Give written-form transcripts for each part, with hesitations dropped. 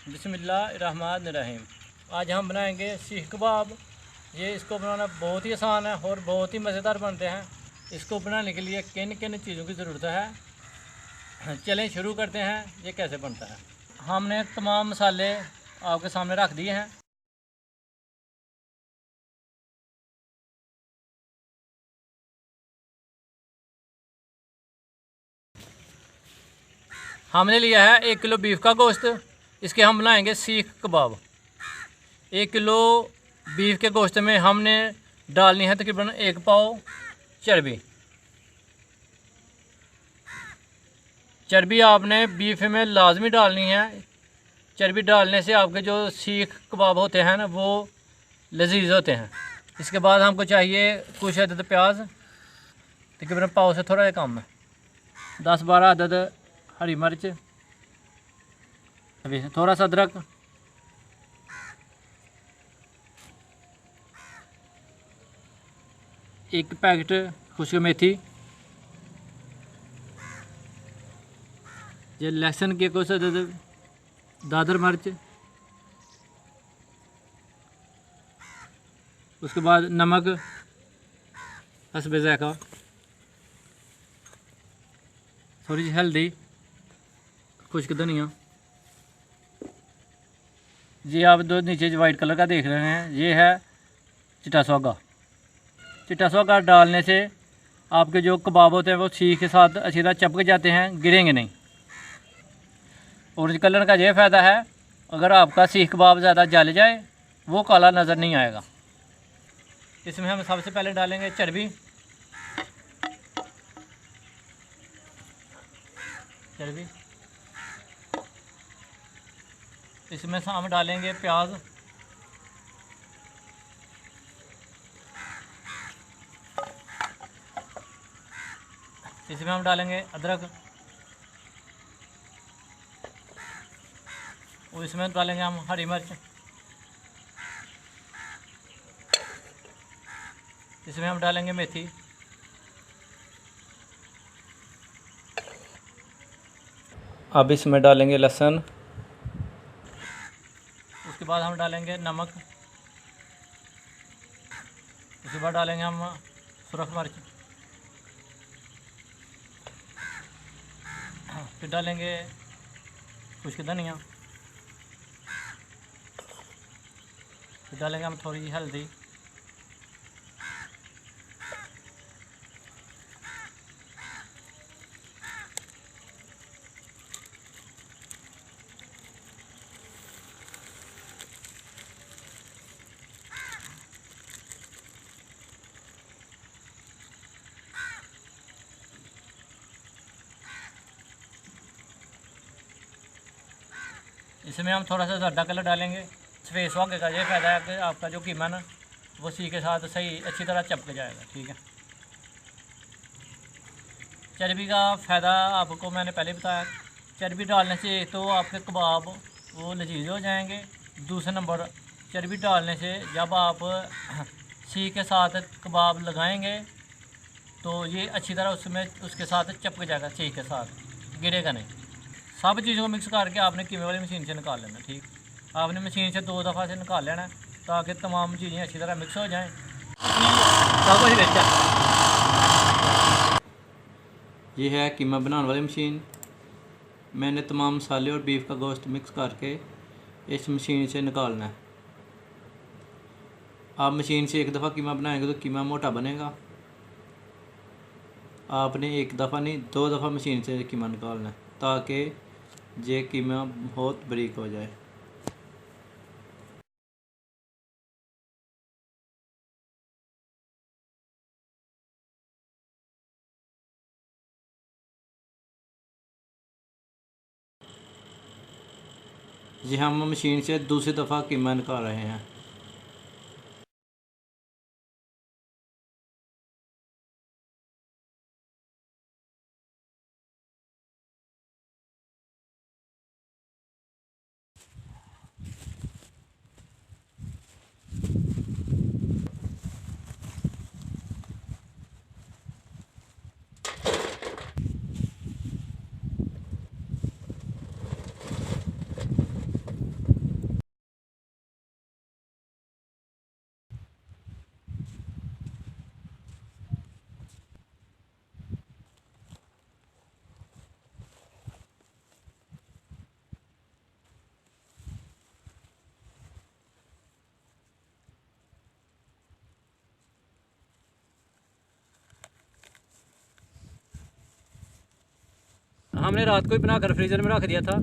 बिस्मिल्लाहिर्रहमानिर्रहीम। आज हम बनाएंगे सीख कबाब। इसको बनाना बहुत ही आसान है और बहुत ही मज़ेदार बनते हैं। इसको बनाने के लिए किन किन चीज़ों की ज़रूरत है, चलें शुरू करते हैं। ये कैसे बनता है। हमने तमाम मसाले आपके सामने रख दिए हैं। हमने लिया है 1 किलो बीफ का गोश्त। इसके हम बनाएंगे सीख कबाब। 1 किलो बीफ के गोश्त में हमने डालनी है तकरीबन 1 पाव चर्बी। चर्बी आपने बीफ में लाजमी डालनी है। चर्बी डालने से आपके जो सीख कबाब होते हैं ना, वो लजीज होते हैं। इसके बाद हमको चाहिए कुछ अदद प्याज, तकरीबन पाव से थोड़ा कम है, 10-12 अदद हरी मिर्च, अभी थोड़ा सा अदरक, एक पैकेट खुश्क मेथी, ये लहसुन के कुछ अदद दादर मिर्च, उसके बाद नमक हस्बे ज़ायक़ा, थोड़ी सी हल्दी, खुश्क धनिया। ये आप दो नीचे जो वाइट कलर का देख रहे हैं, ये है चिट्टा सौगा। चिट्टा सौगा डालने से आपके जो कबाब होते हैं वो सीख के साथ अच्छी तरह चपक जाते हैं, गिरेंगे नहीं। ऑरेंज कलर का ये फ़ायदा है, अगर आपका सीख कबाब ज़्यादा जल जाए वो काला नज़र नहीं आएगा। इसमें हम सबसे पहले डालेंगे चर्बी। इसमें से हम डालेंगे प्याज, इसमें हम डालेंगे अदरक, और इसमें डालेंगे हम हरी मिर्च, इसमें हम डालेंगे मेथी, अब इसमें डालेंगे लहसुन, उसके बाद हम डालेंगे नमक, उसके बाद डालेंगे हम सुरख मिर्च, फिर डालेंगे खुश्क धनिया, फिर डालेंगे हम थोड़ी सी हल्दी, इसमें हम थोड़ा सा ज़र्दा कलर डालेंगे। सफ़ेद सुहागे का ये फ़ायदा है कि आपका जो कीमा ना वो सीख के साथ सही अच्छी तरह चपक जाएगा। ठीक है। चर्बी का फ़ायदा आपको मैंने पहले बताया। चर्बी डालने से एक तो आपके कबाब वो लजीज हो जाएंगे, दूसरा नंबर चर्बी डालने से जब आप सीख के साथ कबाब लगाएंगे तो ये अच्छी तरह उसमें उसके साथ चपक जाएगा, सीख के साथ गिरेगा नहीं। सब चीज़ों को मिक्स करके आपने कीमे वाली मशीन से निकाल लेना। ठीक, आपने मशीन से 2 दफ़ा से निकाल लेना है ताकि तमाम चीज़ें अच्छी तरह मिक्स हो जाएं। सब कुछ देखा, ये है कीमा बनाने वाली मशीन। मैंने तमाम मसाले और बीफ का गोश्त मिक्स करके इस मशीन से निकालना है। आप मशीन से 1 दफ़ा कीमा बनाएंगे तो कीमा मोटा बनेगा। आपने 1 दफ़ा नहीं 2 दफ़ा मशीन से कीमा निकालना है ताकि ये कीमा बहुत बारीक हो जाए। ये हम मशीन से दूसरी दफ़ा कीमा निकाल रहे हैं। हमने रात को ही बना कर फ्रीज़र में रख दिया था।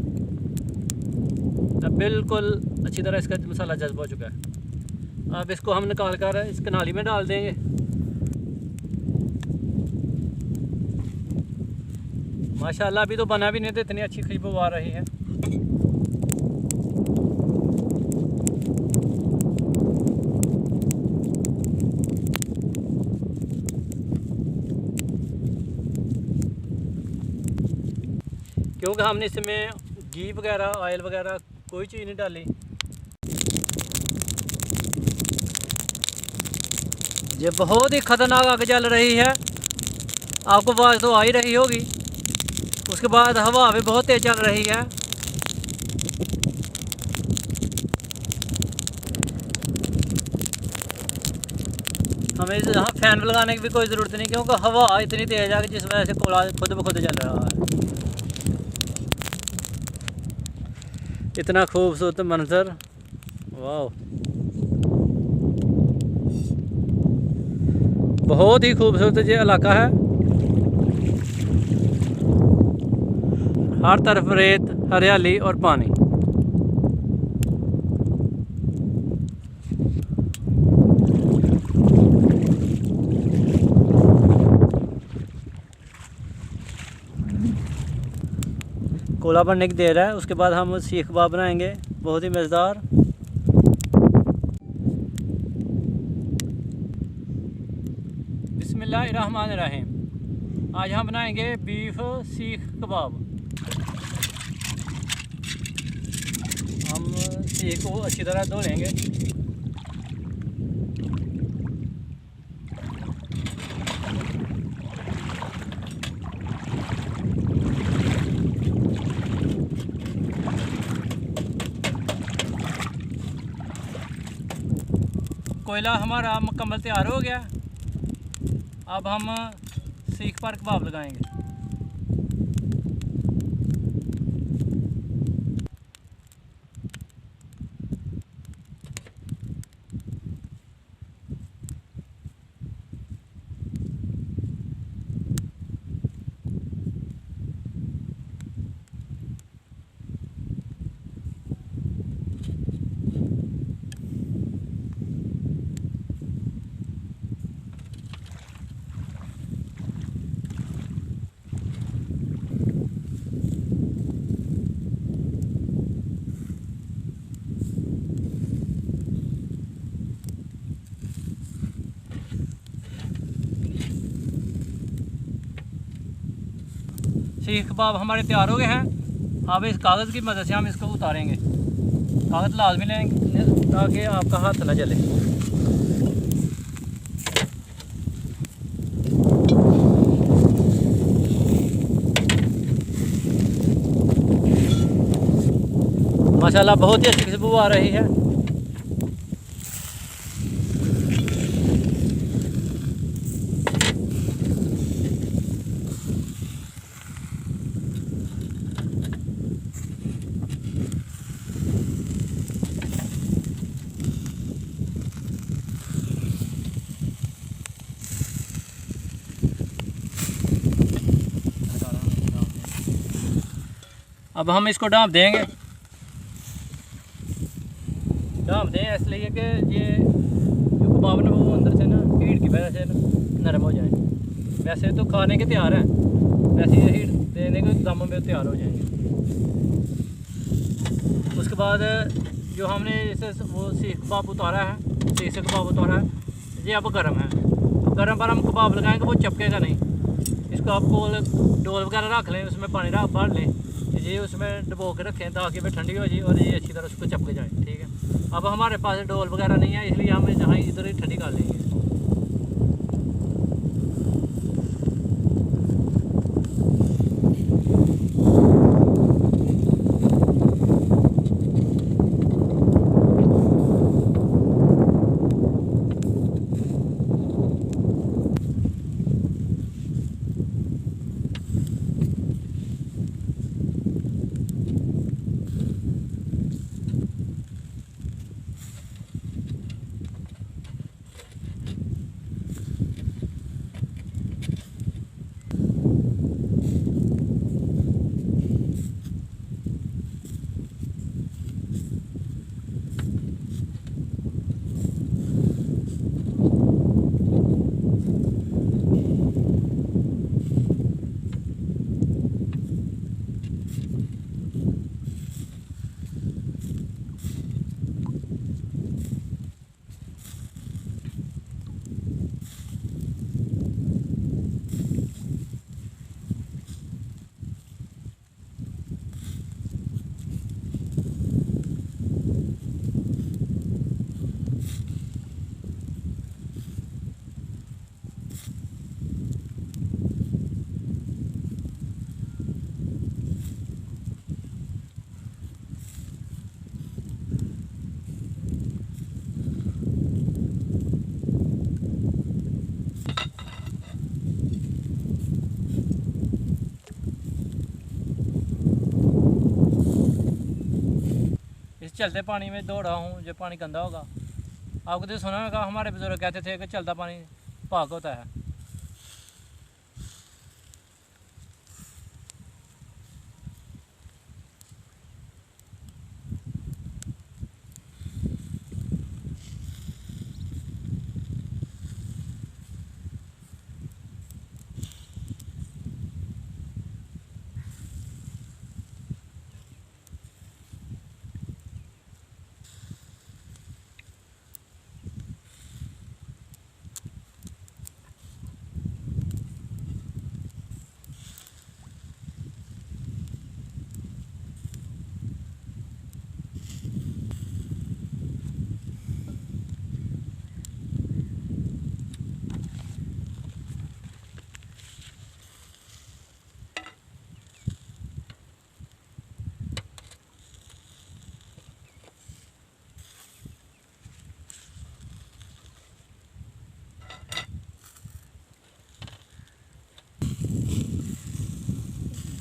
अब बिल्कुल अच्छी तरह इसका मसाला जज्ब हो चुका है। अब इसको हम निकाल कर इस कनाली में डाल देंगे। माशाल्लाह अभी तो बना भी नहीं तो इतनी अच्छी खुशबू आ रही है। क्योंकि हमने इसमें घी वगैरह ऑयल वगैरह कोई चीज़ नहीं डाली। ये बहुत ही ख़तरनाक आग जल रही है, आपको आवाज़ तो आ ही रही होगी। उसके बाद हवा भी बहुत तेज़ चल रही है। हमें यहाँ फैन लगाने की भी कोई ज़रूरत नहीं, क्योंकि हवा इतनी तेज़ है कि जिस वजह से कोयला खुद ब खुद जल रहा है। इतना खूबसूरत मंजर, वाह, बहुत ही खूबसूरत ये इलाका है। हर तरफ रेत, हरियाली और पानी। कोला बनने की देर है, उसके बाद हम सीख कबाब बनाएंगे, बहुत ही मज़ेदार। बिस्मिल्लाहिर्रहमानिर्रहीम। आज हम बनाएंगे बीफ सीख कबाब। हम सीख को अच्छी तरह धो लेंगे। कोयला हमारा मुकम्मल तैयार हो गया। अब हम सीख पर कबाब लगाएंगे। सीख कबाब हमारे तैयार हो गए हैं। अब इस कागज़ की मदद से हम इसको उतारेंगे। कागज़ लाजमी लेंगे ताकि आपका हाथ न जले। माशाल्लाह बहुत ही अच्छी खुशबू आ रही है। अब हम इसको ढाँप देंगे। ढाँप दें इसलिए कि ये जो कबाब ना वो अंदर से ना हीट की वजह से नरम हो जाए। वैसे तो खाने के तैयार हैं, वैसे ये हीट देने के दम में तैयार हो जाएंगे। उसके बाद जो हमने इसे वो सीख कबाब उतारा है, सीख से कबाब उतारा है, ये अब गर्म है। अब गर्म पर हम कबाब लगाएंगे, वो चपकेगा नहीं। इसको आप डोल वगैरह रख लें, उसमें पानी भर लें, ये उसमें डबो के रखें ताकि वह ठंडी हो जाए और ये अच्छी तरह उसको चपक जाए। ठीक है, अब हमारे पास डोल वगैरह नहीं है, इसलिए हम जहाँ इधर ही ठंडी कर लेंगे। चलते पानी में दौड़ रहा हूँ, जो पानी गंदा होगा। आपको तो सुना होगा, हमारे बुजुर्ग कहते थे कि चलता पानी पाक होता है।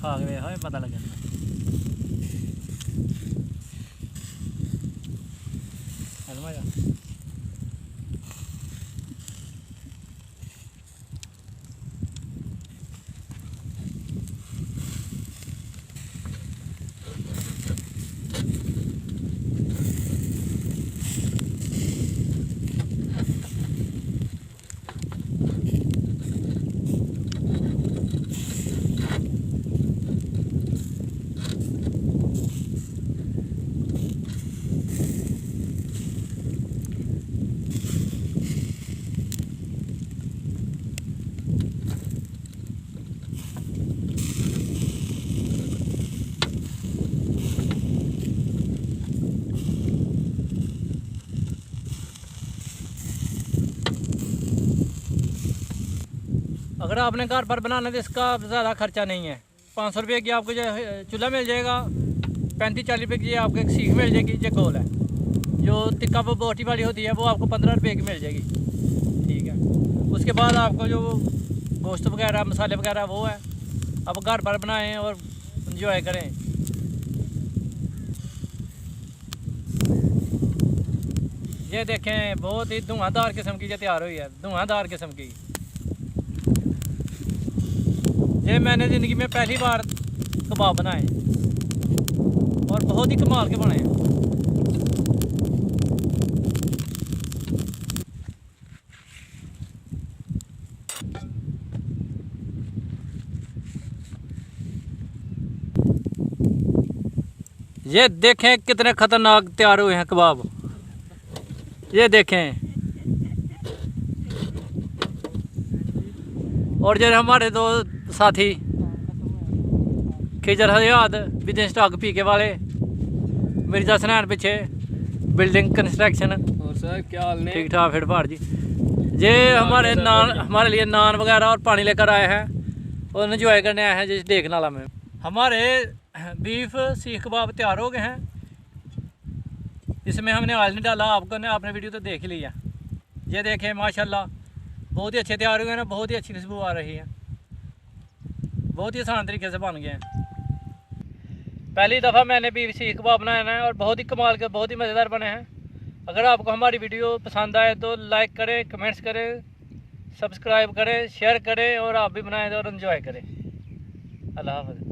खा के देखा पता लगे। अगर आपने घर पर बनाना तो इसका ज़्यादा खर्चा नहीं है। 500 रुपये की आपको जो चूल्हा मिल जाएगा, 35-40 रुपये की आपको एक सीख मिल जाएगी, जो गोल है। जो टिक्का बोटी वाली होती है वो आपको 15 रुपये की मिल जाएगी, ठीक है। उसके बाद आपको जो गोश्त वगैरह मसाले वगैरह वो है, आप घर पर बनाएं और इंजॉय करें। ये देखें, बहुत ही धुआंधार किस्म की ये तैयार हुई है, धुआंधार किस्म की। ये मैंने ज़िंदगी में पहली बार कबाब बनाए और बहुत ही कमाल के बने हैं। ये देखें कितने ख़तरनाक तैयार हुए हैं कबाब। ये देखें, और जो हमारे दो साथी खिजर हयात विदेश स्टॉक पीके वाले, मिर्जा सनैन पीछे बिल्डिंग कंस्ट्रक्शन। और सर क्या हाल ने? ठीक ठाक फिर भार जी। ये हमारे लिए नान वगैरह और पानी लेकर आए हैं और एंजॉय करने आए हैं जिस डेक नाला में। हमारे बीफ सीख कबाब तैयार हो गए हैं। इसमें हमने ऑयल नहीं डाला, आपने वीडियो तो देख ही लिया। ये देखें माशाल्लाह बहुत ही अच्छे तैयार हुए हैं, बहुत ही अच्छी खुशबू आ रही है, बहुत ही आसान तरीके से बन गए हैं। पहली दफ़ा मैंने बीफ सीख कबाब बनाया है और बहुत ही कमाल के, बहुत ही मज़ेदार बने हैं। अगर आपको हमारी वीडियो पसंद आए तो लाइक करें, कमेंट्स करें, सब्सक्राइब करें, शेयर करें और आप भी बनाएं और एंजॉय करें। अल्लाह हाफ़िज़।